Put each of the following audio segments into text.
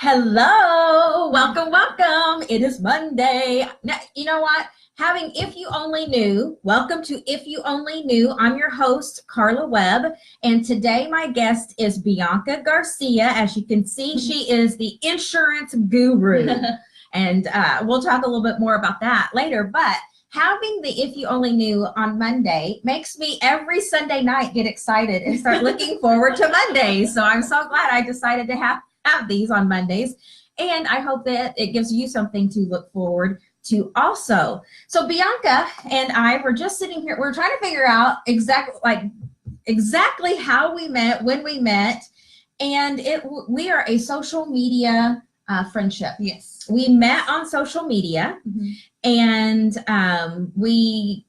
Hello, welcome. It is Monday. Now, you know what? Having If You Only Knew, welcome to If You Only Knew. I'm your host, Carla Webb, and today my guest is Bianca Garcia. As you can see, she is the insurance guru, and we'll talk a little bit more about that later, but having the If You Only Knew on Monday makes me every Sunday night get excited and start looking forward to Mondays. So I'm so glad I decided to have these on Mondays, and I hope that it gives you something to look forward to also. So Bianca and I were just sitting here, we're trying to figure out exactly how we met, when we met, and we are a social media friendship. Yes. We met on social media, and we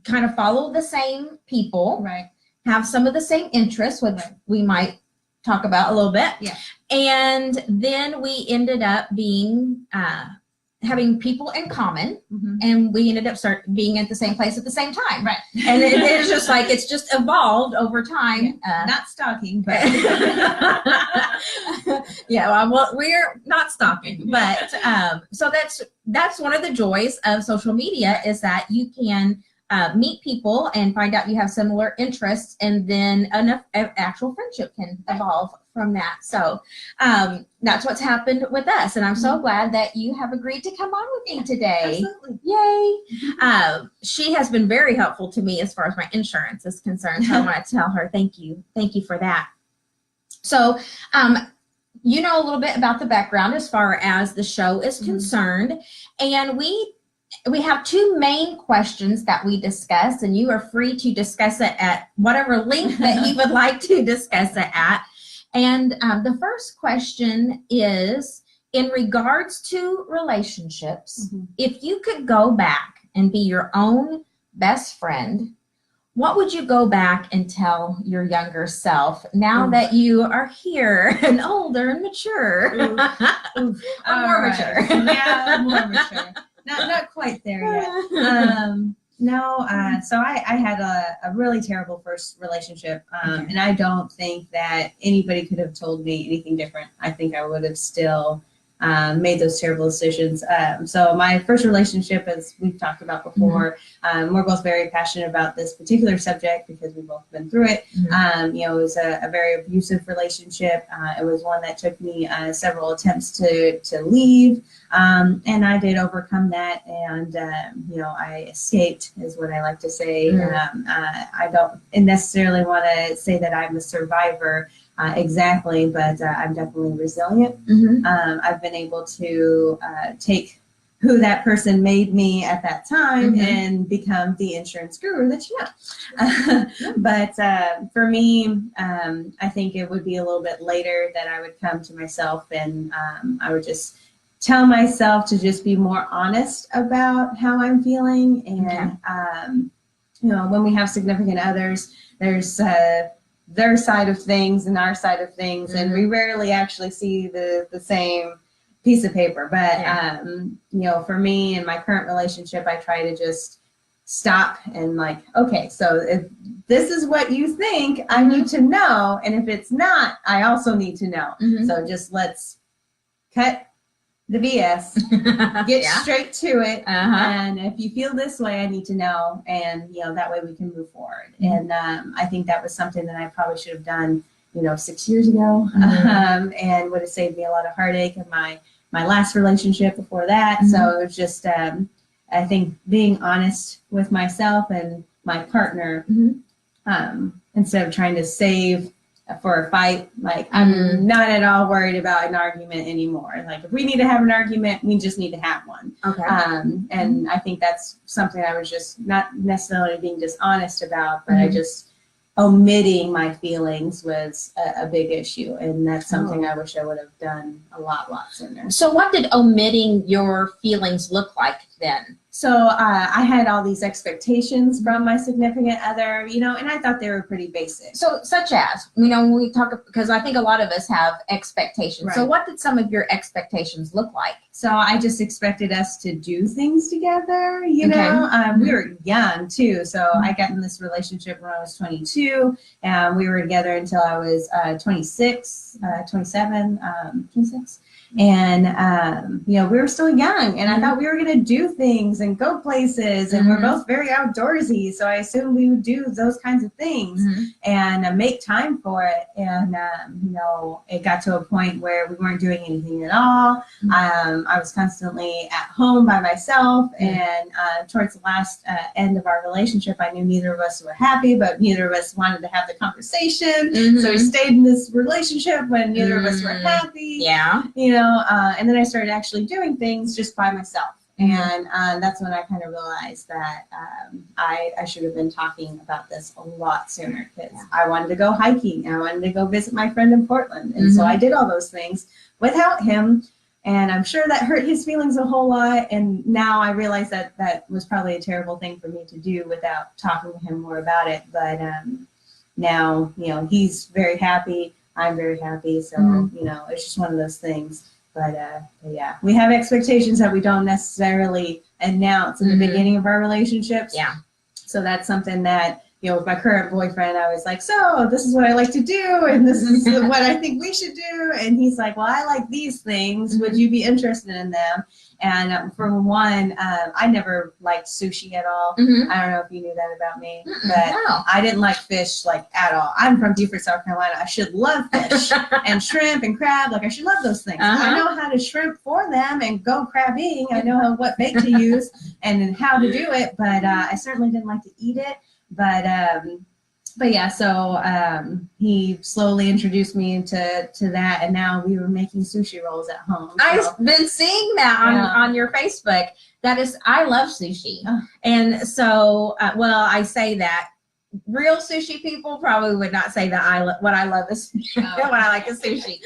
kind of follow the same people, right? Have some of the same interests, which we might talk about a little bit. Yeah. And then we ended up being having people in common, and we ended up being at the same place at the same time. Right. And it's just like it's just evolved over time. Yeah. Not stalking, but yeah. Well, we're not stalking, but so that's one of the joys of social media is that you can meet people and find out you have similar interests, and then an actual friendship can evolve from that. So that's what's happened with us, and I'm so glad that you have agreed to come on with me today. Absolutely. Yay. She has been very helpful to me as far as my insurance is concerned, so I want to tell her thank you for that. So you know a little bit about the background as far as the show is concerned, and we have two main questions that we discuss, and you are free to discuss it at whatever length that you would like to discuss it at. And the first question is, in regards to relationships, if you could go back and be your own best friend, what would you go back and tell your younger self now that you are here and older and mature? Or more mature. Yeah, more mature. Not quite there yet. So I had a really terrible first relationship, and I don't think that anybody could have told me anything different. I think I would have still made those terrible decisions. So my first relationship, as we've talked about before, we're both very passionate about this particular subject because we've both been through it. It was a very abusive relationship. It was one that took me several attempts to leave. And I did overcome that, and I escaped, is what I like to say. I don't necessarily want to say that I'm a survivor exactly, but I'm definitely resilient. I've been able to take who that person made me at that time and become the insurance guru that you know. But for me, I think it would be a little bit later that I would come to myself, and I would just tell myself to just be more honest about how I'm feeling. And, when we have significant others, there's their side of things and our side of things, and we rarely actually see the same piece of paper. But, for me in my current relationship, I try to just stop and okay, so if this is what you think, I need to know. And if it's not, I also need to know. So just let's cut the BS, get straight to it. And if you feel this way, I need to know. And, that way we can move forward. And I think that was something that I probably should have done, 6 years ago, and would have saved me a lot of heartache in my last relationship before that. So it was just, I think being honest with myself and my partner, instead of trying to save for a fight, I'm not at all worried about an argument anymore. If we need to have an argument, we just need to have one. And I think that's something I was just not necessarily being dishonest about, but I just omitting my feelings was a big issue, and that's something I wish I would have done a lot sooner. So what did omitting your feelings look like then? So I had all these expectations from my significant other, you know, and I thought they were pretty basic. So, such as, you know, when we talk, because I think a lot of us have expectations. Right. So, what did some of your expectations look like? So I just expected us to do things together, you Okay. know. We were young too, so I got in this relationship when I was 22, and we were together until I was 26, 27, 26. And, you know, we were still young, and I thought we were going to do things and go places, and we're both very outdoorsy, so I assumed we would do those kinds of things and make time for it. And, you know, it got to a point where we weren't doing anything at all. I was constantly at home by myself, and towards the last end of our relationship, I knew neither of us were happy, but neither of us wanted to have the conversation. So we stayed in this relationship when neither of us were happy. Yeah. You know, and then I started actually doing things just by myself. And that's when I kind of realized that I should have been talking about this a lot sooner, because I wanted to go hiking. I wanted to go visit my friend in Portland. And so I did all those things without him. And I'm sure that hurt his feelings a whole lot. And now I realize that that was probably a terrible thing for me to do without talking to him more about it. But now, you know, he's very happy. I'm very happy. So, you know, it's just one of those things. But yeah, we have expectations that we don't necessarily announce in the beginning of our relationships. Yeah. So that's something that, you know, with my current boyfriend, I was like, so this is what I like to do, and this is what I think we should do. And he's like, well, I like these things. Would you be interested in them? And for one, I never liked sushi at all. I don't know if you knew that about me, but I didn't like fish like at all. I'm from Beaufort, South Carolina. I should love fish and shrimp and crab. Like, I should love those things. I know how to shrimp for them and go crabbing. I know what bait to use and how to do it, but I certainly didn't like to eat it. But yeah, so he slowly introduced me to that, and now we were making sushi rolls at home. So. I've been seeing that on your Facebook. That is, I love sushi. And so, well, I say that. Real sushi people probably would not say that what I love is what I like is sushi.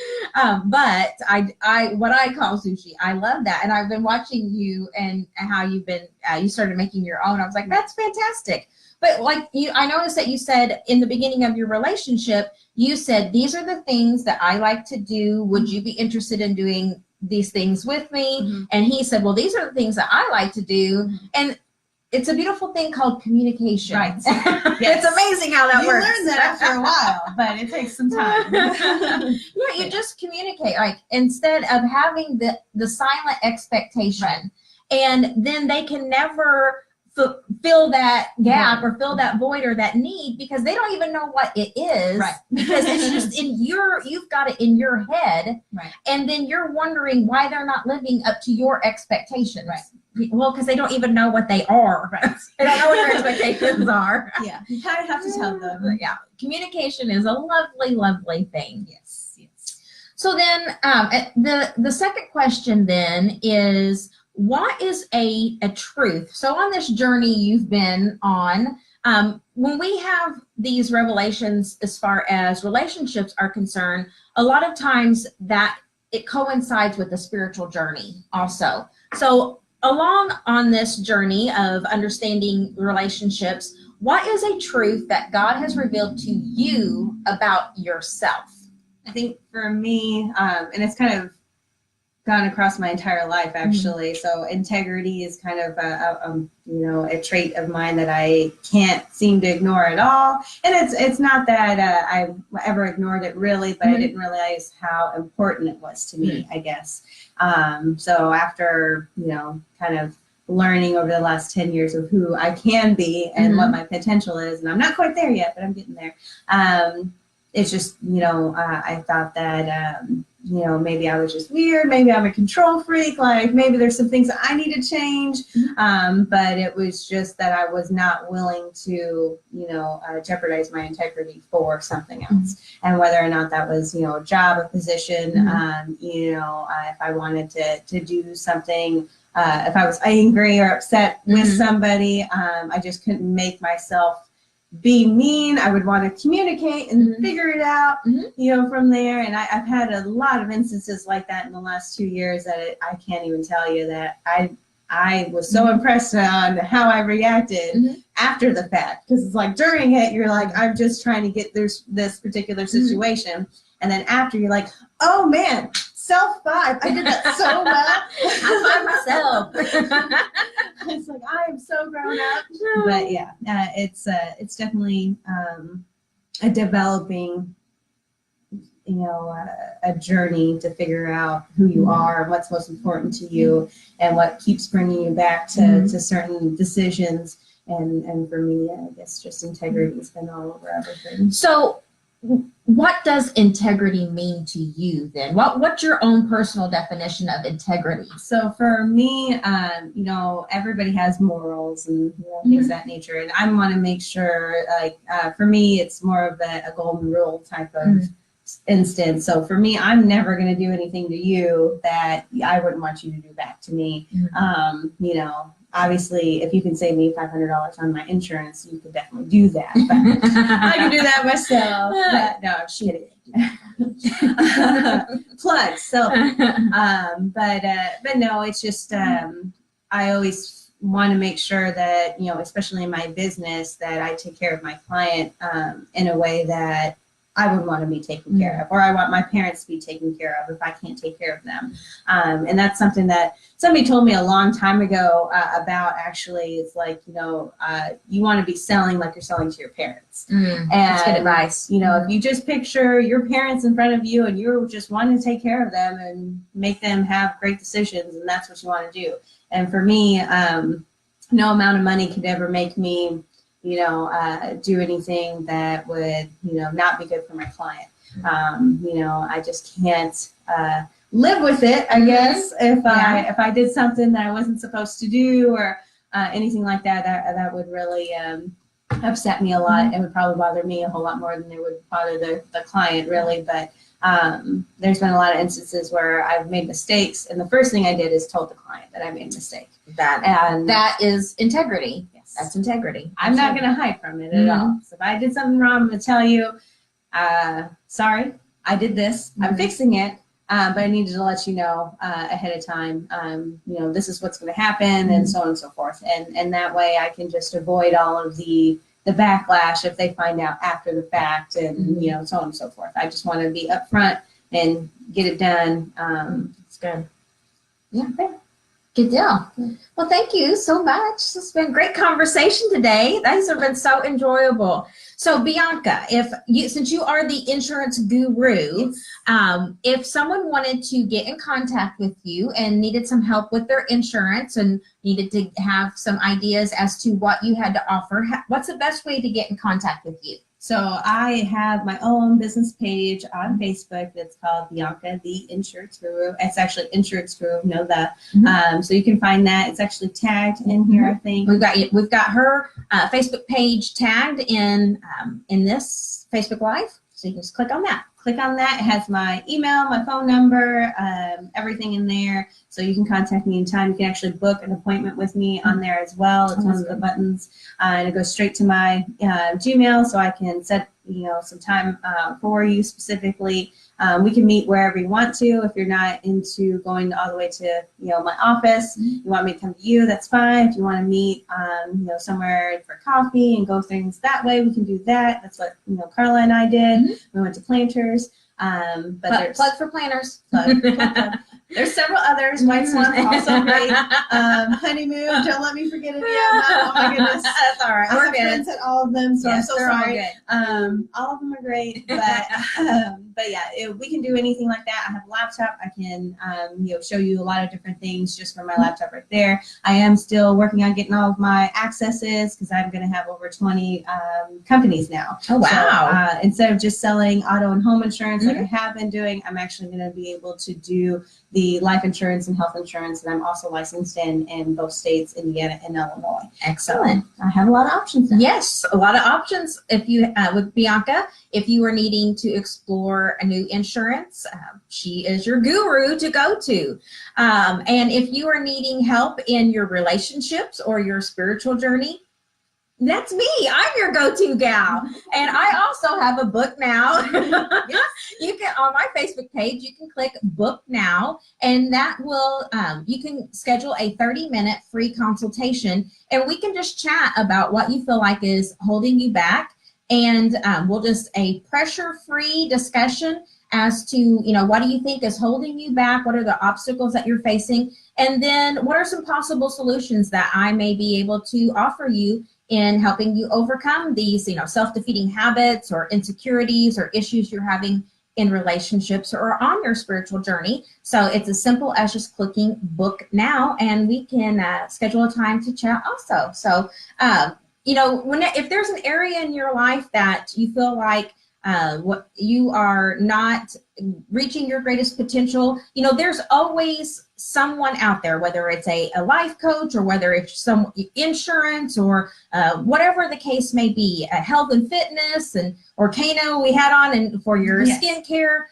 But I what I call sushi, I love that. And I've been watching you and how you've been, you started making your own. I was like, that's fantastic. But like I noticed that you said in the beginning of your relationship, you said, these are the things that I like to do. Would you be interested in doing these things with me? And he said, well, these are the things that I like to do. And it's a beautiful thing called communication. Right. It's amazing how that works. You learn that after a while, but it takes some time. Yeah, you just communicate. Like, instead of having the silent expectation, and then they can never fill that gap or fill that void or that need, because they don't even know what it is. Right. Because it's just you've got it in your head. Right. And then you're wondering why they're not living up to your expectations. Right. Well, because they don't even know what they are. Right. They don't know what their expectations are. Yeah. You kind of have to tell them. Yeah. Communication is a lovely, lovely thing. Yes. Yes. So then the second question then is, what is a truth? So on this journey you've been on, when we have these revelations as far as relationships are concerned, a lot of times that it coincides with the spiritual journey also. So along on this journey of understanding relationships, what is a truth that God has revealed to you about yourself? I think for me, and it's kind of gone across my entire life, actually. So integrity is kind of a trait of mine that I can't seem to ignore at all. And it's not that I ever ignored it really, but I didn't realize how important it was to me, I guess. So after, kind of learning over the last 10 years of who I can be and what my potential is, and I'm not quite there yet, but I'm getting there. It's just, I thought that, maybe I was just weird. Maybe I'm a control freak. Like, maybe there's some things that I need to change. But it was just that I was not willing to, jeopardize my integrity for something else. And whether or not that was, a job, a position, if I wanted to do something, if I was angry or upset with somebody, I just couldn't make myself be mean. I would want to communicate and figure it out, from there. And I've had a lot of instances like that in the last 2 years that I can't even tell you that I was so impressed on how I reacted after the fact, because it's like during it, you're like, I'm just trying to get this particular situation. And then after, you're like, oh man, self 5. I did that so well. I find myself. It's like, I am so grown up. But yeah, it's definitely a developing, a journey to figure out who you are and what's most important to you and what keeps bringing you back to certain decisions. And for me, I guess just integrity has been all over everything. So what does integrity mean to you then? What's your own personal definition of integrity? So for me, everybody has morals and things of that nature. And I want to make sure, for me, it's more of a golden rule type of instance. So for me, I'm never going to do anything to you that I wouldn't want you to do back to me. Obviously, if you can save me $500 on my insurance, you could definitely do that. But I can do that myself. But no, I'm kidding. Plug. So, but no, it's just I always want to make sure that especially in my business, that I take care of my client in a way that I would want to be taken care of, or I want my parents to be taken care of if I can't take care of them. And that's something that somebody told me a long time ago about, actually. It's like, you want to be selling like you're selling to your parents. And that's good advice. If you just picture your parents in front of you and you're just wanting to take care of them and make them have great decisions, and that's what you want to do. And for me, no amount of money could ever make me do anything that would, not be good for my client. I just can't live with it, I guess, if I did something that I wasn't supposed to do, or anything like that, that would really upset me a lot. It would probably bother me a whole lot more than it would bother the client, really. But there's been a lot of instances where I've made mistakes, and the first thing I did is told the client that I made a mistake. That is integrity. That's integrity. I'm not going to hide from it at all. So if I did something wrong, I'm going to tell you, sorry, I did this. I'm fixing it, but I needed to let you know ahead of time. This is what's going to happen, and so on and so forth. And that way I can just avoid all of the backlash if they find out after the fact, and so on and so forth. I just want to be upfront and get it done. It's good. Yeah. Good deal. Well, thank you so much. It's been a great conversation today. These have been so enjoyable. So, Bianca, since you are the insurance guru, if someone wanted to get in contact with you and needed some help with their insurance and needed to have some ideas as to what you had to offer, what's the best way to get in contact with you? So I have my own business page on Facebook that's called Bianca, the Insurance Guru. It's actually Insurance Guru, so you can find that. It's actually tagged in here, I think. We've got her Facebook page tagged in this Facebook Live, so you can just click on that. Click on that. It has my email, my phone number, everything in there. So you can contact me anytime. You can actually book an appointment with me on there as well. It's one of the buttons. And it goes straight to my Gmail, so I can set some time for you specifically. We can meet wherever you want to. If you're not into going all the way to my office, you want me to come to you, that's fine. If you want to meet somewhere for coffee and go things that way, we can do that. That's what Carla and I did. We went to Planters. But plug for Planters. Plug. There's several others. White Swan, also great. Honeymoon, don't let me forget any of them. Oh my goodness. That's all right. I have friends at all of them, so yes, I'm so sorry. All of them are great, but yeah, we can do anything like that. I have a laptop. I can show you a lot of different things just from my laptop right there. I am still working on getting all of my accesses, because I'm going to have over 20 companies now. Oh wow. So, instead of just selling auto and home insurance like I have been doing, I'm actually going to be able to do the life insurance and health insurance, and I'm also licensed in both states, Indiana and Illinois. Excellent. So I have a lot of options now. Yes, a lot of options. If you with Bianca, if you are needing to explore a new insurance, she is your guru to go to. And if you are needing help in your relationships or your spiritual journey, That's me. I'm your go-to gal. And I also have a book now. You can, on my Facebook page, you can click book now, and that will, you can schedule a 30-minute free consultation, and we can just chat about what you feel like is holding you back. And we'll just a pressure-free discussion as to, you know, what do you think is holding you back? What are the obstacles that you're facing? And then what are some possible solutions that I may be able to offer you in helping you overcome these, you know, self-defeating habits or insecurities or issues you're having in relationships or on your spiritual journey. So it's as simple as just clicking book now, and we can schedule a time to chat also. So, you know, if there's an area in your life that you feel like what you are not reaching your greatest potential, you know, there's always someone out there, whether it's a life coach or whether it's some insurance or whatever the case may be, health and fitness and or Kano we had on and for your skincare.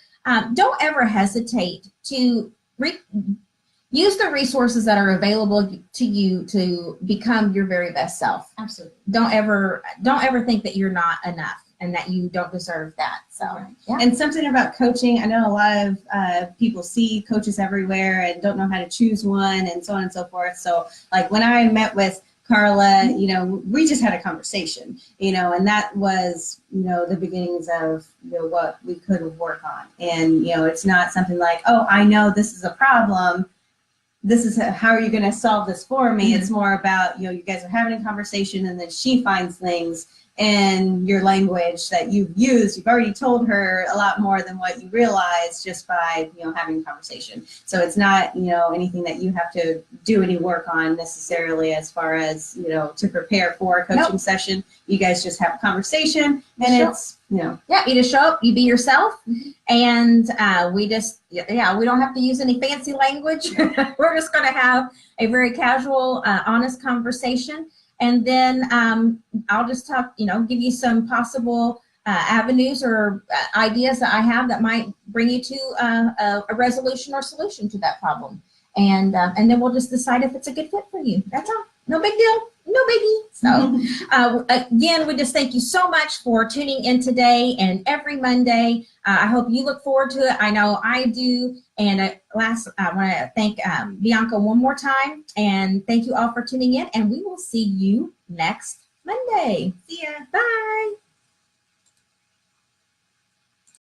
Don't ever hesitate to use the resources that are available to you to become your very best self. Absolutely. Don't ever think that you're not enough and that you don't deserve that. So, yeah. And something about coaching, I know a lot of people see coaches everywhere and don't know how to choose one and so on and so forth. So like when I met with Carla, you know, we just had a conversation, you know, and that was, you know, the beginnings of, you know, what we could work on. And, you know, it's not something like, oh, I know this is a problem. This is how are you going to solve this for me? Mm-hmm. It's more about, you know, you guys are having a conversation and then she finds things in your language that you've used. You've already told her a lot more than what you realize just by, you know, having a conversation. So it's not, you know, anything that you have to do any work on necessarily as far as, you know, to prepare for a coaching session. You guys just have a conversation and it's, you know. Yeah, you just show up, you be yourself, and we just, we don't have to use any fancy language. We're just going to have a very casual, honest conversation. And then I'll just talk, you know, give you some possible avenues or ideas that I have that might bring you to a resolution or solution to that problem. And then we'll just decide if it's a good fit for you. That's all. No big deal. No biggie. So again, we just thank you so much for tuning in today and every Monday. I hope you look forward to it. I know I do. And I want to thank Bianca one more time. And thank you all for tuning in. And we will see you next Monday. See ya. Bye.